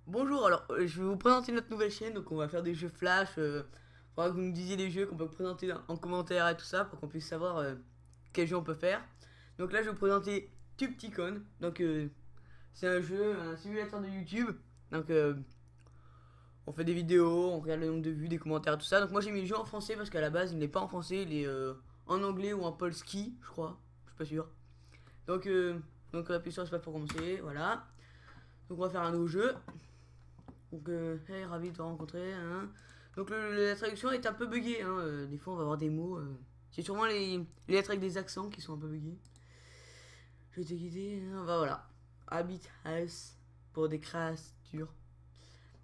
Bonjour, alors je vais vous présenter notre nouvelle chaîne, donc on va faire des jeux flash, faudra que vous nous disiez les jeux qu'on peut présenter en commentaire et tout ça pour qu'on puisse savoir quel jeu on peut faire. Donc là je vais vous présenter Tubticon, donc c'est un jeu, un simulateur de YouTube, donc on fait des vidéos, on regarde le nombre de vues, des commentaires et tout ça. Donc moi j'ai mis le jeu en français parce qu'à la base il n'est pas en français, il est en anglais ou en polski je crois, je suis pas sûr. Donc on appuie sur espace pour commencer, voilà. Donc on va faire un nouveau jeu. Donc, hey, ravi de te rencontrer. Hein. Donc, la traduction est un peu buggée. Hein. Des fois, on va avoir des mots. C'est sûrement les lettres avec des accents qui sont un peu buggés. Je vais te guider. Hein. Bah, voilà. Habit House pour des créatures.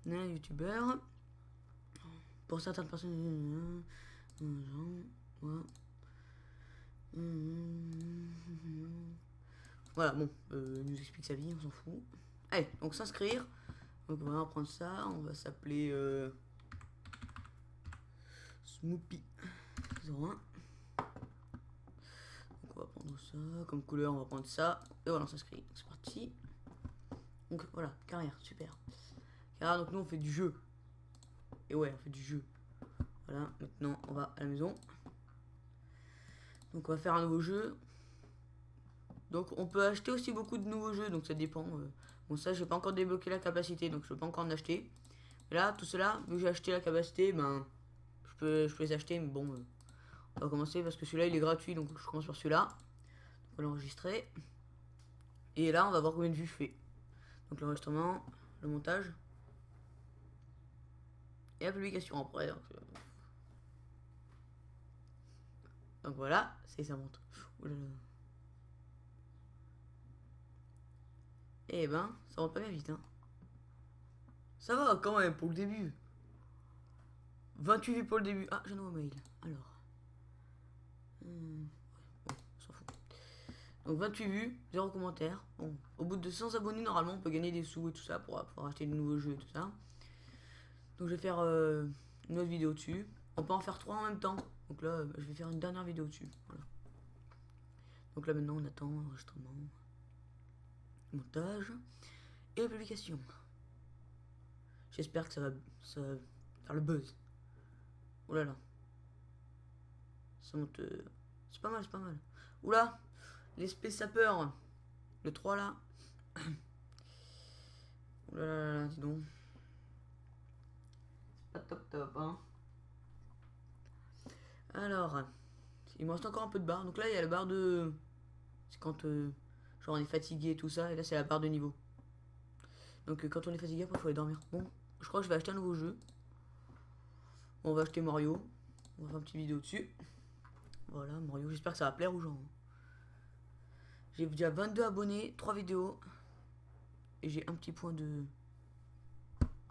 YouTubeur. Pour certaines personnes. Voilà, bon. Il nous explique sa vie, on s'en fout. Allez, donc s'inscrire. Donc on va prendre ça, on va s'appeler Smoopy 01. Donc on va prendre ça, comme couleur on va prendre ça, et voilà on s'inscrit, c'est parti. Donc voilà, carrière, super. Carrière, donc nous on fait du jeu. Et ouais, on fait du jeu. Voilà, maintenant on va à la maison. Donc on va faire un nouveau jeu. Donc on peut acheter aussi beaucoup de nouveaux jeux, donc ça dépend. Bon ça j'ai pas encore débloqué la capacité, donc je peux pas encore en acheter. Et là tout cela, vu que j'ai acheté la capacité, ben je peux les acheter, mais bon on va commencer parce que celui-là il est gratuit, donc je commence par celui-là. On va l'enregistrer. Et là on va voir combien de vues je fais. Donc l'enregistrement, le montage. Et la publication après. Donc voilà, ça monte. Oulala. Eh ben, ça va pas bien vite, hein. Ça va quand même pour le début. 28 vues pour le début. Ah, j'ai un nouveau mail. Alors. Bon, on s'en fout. Donc 28 vues, 0 commentaires. Bon, au bout de 100 abonnés, normalement, on peut gagner des sous et tout ça pour acheter de nouveaux jeux et tout ça. Donc je vais faire une autre vidéo dessus. On peut en faire 3 en même temps. Donc là, je vais faire une dernière vidéo dessus. Voilà. Donc là, maintenant, on attend l'enregistrement, montage et la publication. J'espère que ça va faire le buzz. Oh là là. Ça monte. C'est pas mal, c'est pas mal. Oula, l'espèce sapeur. Le 3 là. Oh là là, dis donc. C'est pas top hein. Alors, il me reste encore un peu de barre. Donc là, il y a la barre de. C'est quand genre on est fatigué et tout ça. Et là, c'est la barre de niveau. Donc quand on est fatigué, après, il faut aller dormir. Bon, je crois que je vais acheter un nouveau jeu. On va acheter Mario. On va faire une petite vidéo dessus. Voilà, Mario. J'espère que ça va plaire aux gens. J'ai déjà 22 abonnés, 3 vidéos. Et j'ai un petit point de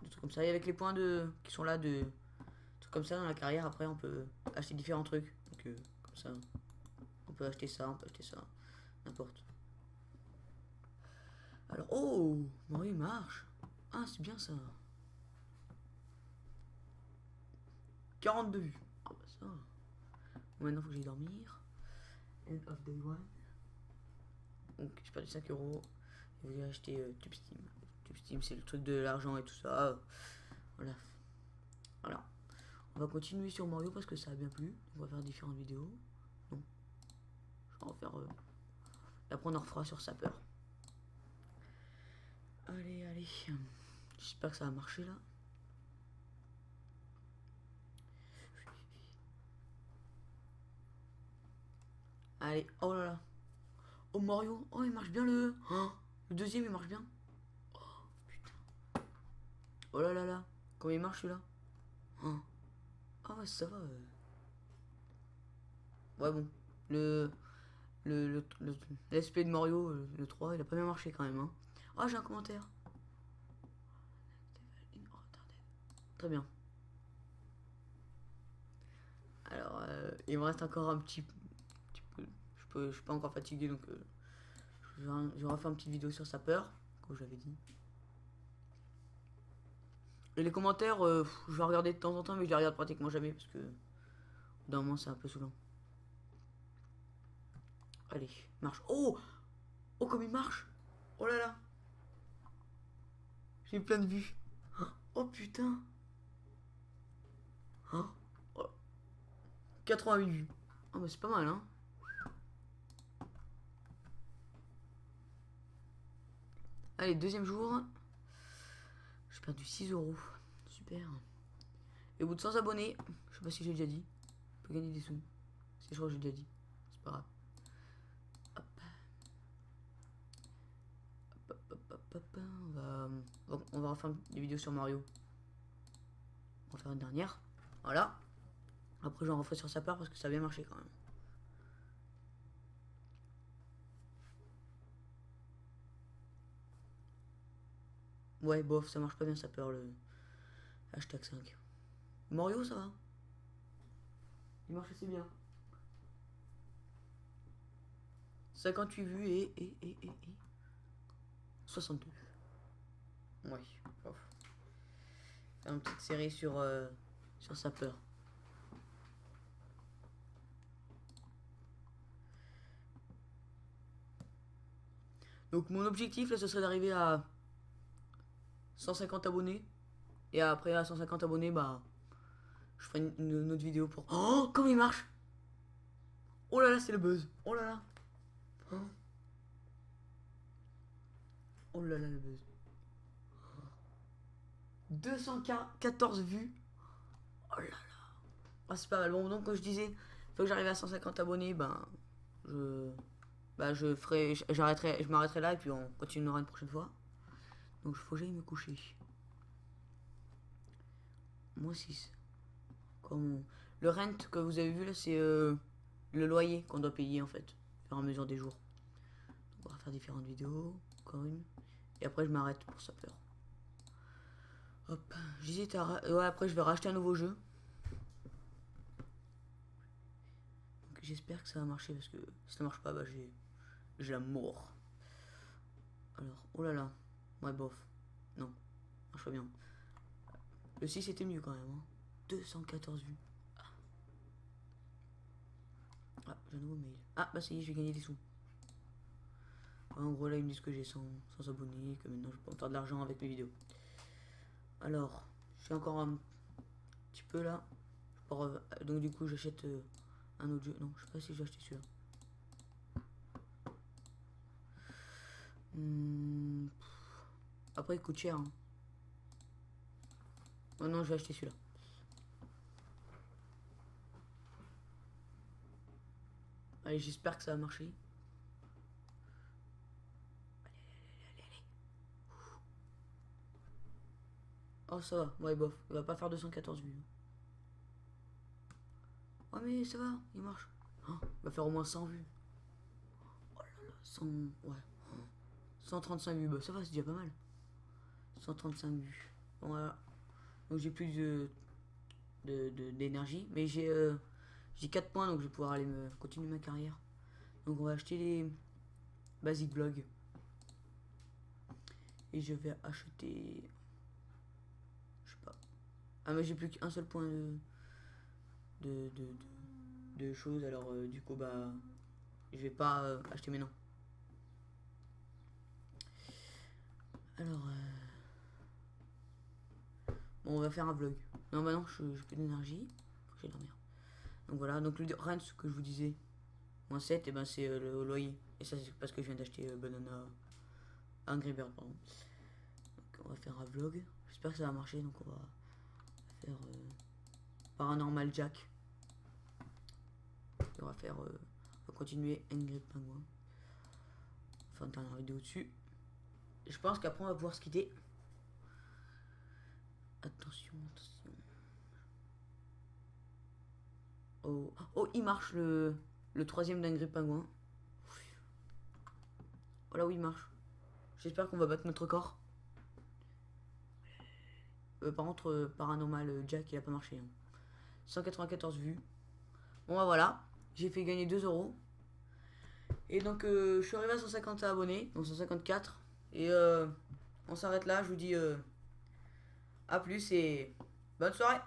trucs comme ça. Et avec les points qui sont là de trucs comme ça dans la carrière, après on peut acheter différents trucs. Donc comme ça. On peut acheter ça, n'importe. Alors, oh, Mario il marche. Ah, c'est bien ça. 42 vues. Ah bah ça. Bon, maintenant faut que j'aille dormir. End of day one. Donc j'ai perdu 5 euros. Et j'ai acheté TubeSteam. TubeSteam c'est le truc de l'argent et tout ça. Voilà. Voilà. On va continuer sur Mario parce que ça a bien plu. On va faire différentes vidéos. Non. Je vais en faire. Après on en refera sur Sapeur. Allez, allez. J'espère que ça va marcher là. Allez, oh là là. Oh Mario, oh il marche bien le. Oh, le deuxième il marche bien. Oh putain. Oh là là là. Comment il marche celui-là? Oh. Ah ouais ça va. Ouais bon. L'aspect de Mario, le 3, il a pas bien marché quand même. Hein. Ah j'ai un commentaire. Très bien. Alors il me reste encore un petit peu. Je suis pas encore fatigué donc je vais refaire une petite vidéo sur sa peur, comme j'avais dit. Et les commentaires, je vais regarder de temps en temps, mais je les regarde pratiquement jamais parce que d'un moment c'est un peu saoulant. Allez, marche. Oh! Oh, comme il marche! Oh là là! J'ai plein de vues. Oh putain! Oh, 88 vues. Oh, mais c'est pas mal, hein? Allez, deuxième jour. J'ai perdu 6 euros. Super. Et au bout de 100 abonnés, je sais pas si j'ai déjà dit, on peut gagner des sous. Si je crois que j'ai déjà dit. C'est pas grave. Hop. Hop, hop, hop, hop. On va refaire des vidéos sur Mario. On va faire une dernière. Voilà. Après, j'en referai sur sa part parce que ça a bien marché quand même. Ouais, bof, ça marche pas bien sa peur le hashtag 5. Mario, ça va. Il marche assez bien. 58 vues et 62. Ouais, bof. Faire une petite série sur sa peur. Donc mon objectif là ce serait d'arriver à 150 abonnés. Et après à 150 abonnés bah je ferai une autre vidéo pour... Oh comment il marche. Oh là là c'est le buzz. Oh là là. Oh là là le buzz. 214 vues. Oh là là. Ah c'est pas mal. Bon donc comme je disais, faut que j'arrive à 150 abonnés, je m'arrêterai là et puis on continuera une prochaine fois. Donc il faut que j'aille me coucher. Moi 6. Comme le rent que vous avez vu là, c'est le loyer qu'on doit payer en fait, au fur et à mesure des jours. Donc, on va faire différentes vidéos, encore une. Et après je m'arrête pour sa peur. Hop, j'hésite à... Ouais, après je vais racheter un nouveau jeu. Donc j'espère que ça va marcher parce que si ça marche pas, bah j'ai la mort. Alors, oh là là. Ouais, bof. Non, marche pas bien. Le 6 était mieux quand même. Hein. 214 vues. Ah, j'ai un nouveau mail. Ah, bah ça y est, j'ai gagné des sous. En gros, là, ils me disent que j'ai 100 abonnés, que maintenant je peux en faire de l'argent avec mes vidéos. Alors, je suis encore un petit peu là. Donc, du coup, j'achète un autre jeu. Non, je sais pas si j'ai acheté celui-là. Après, il coûte cher. Hein. Oh non, je vais acheter celui-là. Allez, j'espère que ça va marcher. Allez. Oh, ça va. Ouais, bof. Il va pas faire 214 vues. Oh, mais ça va. Il marche. Oh, il va faire au moins 100 vues. Oh là là. 100... Ouais. 135 vues. Bah, ça va, c'est déjà pas mal. 135 vues. Bon, voilà. Donc, j'ai plus d'énergie. Mais j'ai 4 points. Donc, je vais pouvoir aller continuer ma carrière. Donc, on va acheter les Basic Blog. Et je vais acheter... Je sais pas. Ah mais j'ai plus qu'un seul point de choses. Alors du coup bah... Je vais pas acheter maintenant. Alors... Bon on va faire un vlog. Non bah non, j'ai plus d'énergie. Faut que j'aille dormir. Donc voilà, donc le rent que je vous disais. Moins 7, et ben c'est le loyer. Et ça c'est parce que je viens d'acheter Banana... Angry Bird pardon. Donc on va faire un vlog. J'espère que ça va marcher. Donc on va faire Paranormal Jack. Et on va faire... on va continuer Angry Penguin. Enfin une dernière vidéo dessus. Et je pense qu'après on va pouvoir se quitter. Attention. Oh, il marche le troisième d'Angry Penguin. Oh là oui, il marche. J'espère qu'on va battre notre record. Par contre, Paranormal Jack, il a pas marché. Hein. 194 vues. Bon bah voilà, j'ai fait gagner 2 euros. Et donc je suis arrivé à 150 abonnés, donc 154. Et on s'arrête là, je vous dis à plus et bonne soirée.